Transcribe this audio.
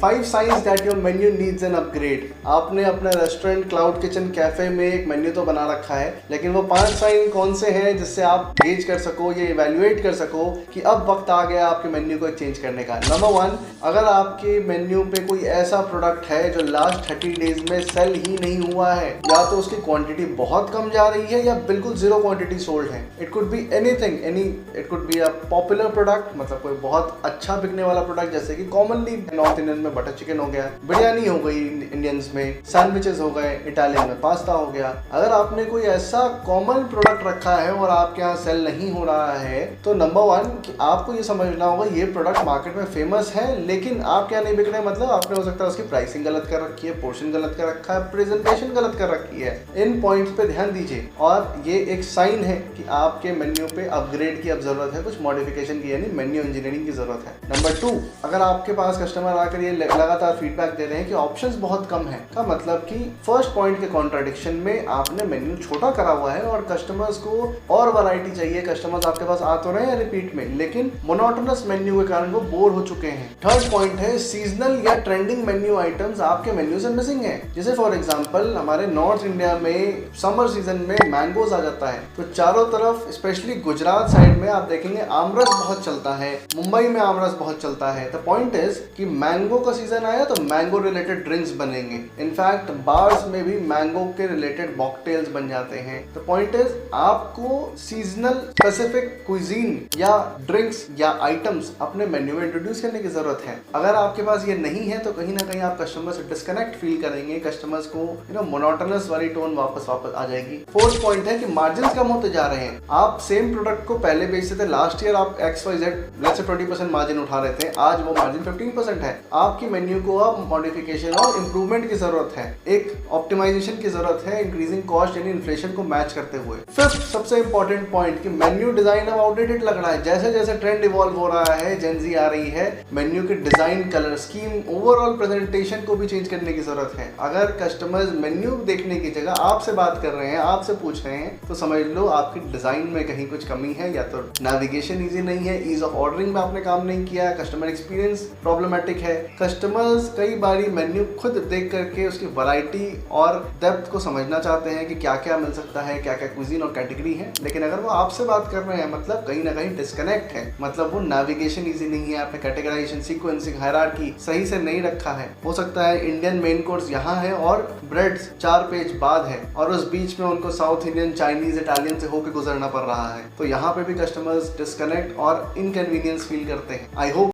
5 science that your menu needs an upgrade. आपने अपने restaurant cloud kitchen cafe में एक मेन्यू तो बना रखा है, लेकिन वो 5 साइन कौन से हैं जिससे आप गेज कर सको, ये इवेल्युएट कर सको कि अब वक्त आ गया आपके मेन्यू को चेंज करने का। नंबर 1, अगर आपके मेन्यू पे कोई ऐसा प्रोडक्ट है जो लास्ट 30 डेज में सेल ही नहीं हुआ है, या तो उसकी क्वांटिटी बहुत कम जा रही है या बिल्कुल जीरो क्वांटिटी सोल्ड है। It could be anything, it could be a popular product, मतलब कोई बहुत अच्छा बिकने वाला प्रोडक्ट, जैसे कि कॉमनली नॉर्थ इंडियन में बटर चिकन हो गया, बिरयानी हो गई इंडियंस में, सैंडविचेस हो गए, इटालियन में पास्ता हो गया। अगर आपने कोई ऐसा कॉमन प्रोडक्ट रखा है और आपके यहाँ सेल नहीं हो रहा है, तो नंबर 1 कि आपको ये समझना होगा ये प्रोडक्ट मार्केट में फेमस है, लेकिन आपके यहाँ नहीं बिक रहे, मतलब आपने हो सकता है उसकी प्राइसिंग गलत कर रखी है, पोर्शन गलत कर रखा है, प्रेजेंटेशन गलत कर रखी है। इन पॉइंट्स पे ध्यान दीजिए और ये एक साइन है कि आपके मेन्यू पे अपग्रेड की अब जरूरत है, कुछ मॉडिफिकेशन की, यानी मेन्यू इंजीनियरिंग की जरूरत है। नंबर 2, अगर आपके पास कस्टमर आकर ये लगातार फीडबैक दे रहे हैं कि ऑप्शंस बहुत कम है, का मतलब कि फर्स्ट पॉइंट के कॉन्ट्राडिक्शन में आपने मेन्यू छोटा करा हुआ है और कस्टमर्स को और वैरायटी चाहिए। कस्टमर्स आपके पास आ तो रहे हैं रिपीट में, लेकिन मोनोटोनस मेन्यू के कारण वो बोर हो चुके हैं। थर्ड पॉइंट है सीजनल या ट्रेंडिंग मेन्यू आइटम्स आपके मेन्यू से मिसिंग है। जैसे फॉर एग्जांपल हमारे नॉर्थ इंडिया में समर सीजन में मैंगोज आ जाता है, तो चारों तरफ स्पेशली गुजरात साइड में आप देखेंगे आमरस बहुत चलता है, मुंबई में आमरस बहुत चलता है। द पॉइंट इज कि मैंगो का सीजन आया तो मैंगो रिलेटेड ड्रिंक्स बनेंगे। इनफैक्ट बार्स में भी मैंगो के रिलेटेड मॉकटेल्स बन जाते हैं। द पॉइंट इज आपको सीजनल स्पेसिफिक क्विजीन या ड्रिंक्स या आइटम्स अपने मेन्यू में इंट्रोड्यूस करने की जरूरत है। अगर आपके पास ये नहीं है तो कहीं ना कहीं आप कस्टमर से डिस्कनेक्ट फील करेंगे, कस्टमर्स को मोनोटोनस वाली टोन वापस आ जाएगी। फोर्थ पॉइंट है कि मार्जिन कम होते जा रहे हैं। आप सेम प्रोडक्ट को पहले बेचते थे, लास्ट ईयर आप XYZ लेट्स से 20% मार्जिन उठा रहे थे, आज वो मार्जिन 15% है। आपकी मेन्यू को अब मॉडिफिकेशन और इंप्रूवमेंट की जरूरत है, एक ऑप्टिमाइजेशन की जरूरत है, इंक्रीजिंग कॉस्ट यानी इन्फ्लेशन को मैच करते हुए। फिफ्थ सबसे इंपॉर्टेंट पॉइंट कि मेन्यू डिजाइन अब आउटडेटेड लग रहा है। जैसे जैसे ट्रेंड इवॉल्व हो रहा है, जेनजी आ रही है, मेन्यू के design, colour scheme, overall presentation को भी चेंज करने की जरूरत है। अगर कस्टमर्स मेन्यू देखने की जगह आपसे बात कर रहे हैं, आपसे पूछ रहे हैं, तो समझ लो आपकी डिजाइन में कहीं कुछ कमी है, या तो नेविगेशन इजी नहीं है, ईज ऑफ ऑर्डरिंग में आपने काम नहीं किया, कस्टमर एक्सपीरियंस प्रॉब्लमेटिक है। कस्टमर्स कई बारी मेन्यू खुद देख करके उसकी वैरायटी और डेप्थ को समझना चाहते हैं कि क्या क्या मिल सकता है, क्या क्या क्विजीन और कैटेगरी है, लेकिन अगर वो आपसे बात कर रहे हैं मतलब कहीं ना कहीं डिस्कनेक्ट है, मतलब वो नेविगेशन इजी नहीं है, आपने कैटेगराइजेशन, सीक्वेंसिंग, हायरार्की सही से नहीं रखा है। हो सकता है इंडियन मेन कोर्स यहाँ है और ब्रेड्स 4 पेज बाद है और उस बीच में उनको साउथ इंडियन, चाइनीज, इटालियन से होकर गुजरना पड़ रहा है, तो यहाँ पे भी कस्टमर्स डिस्कनेक्ट और इनकन्वीनियंस फील करते हैं। I hope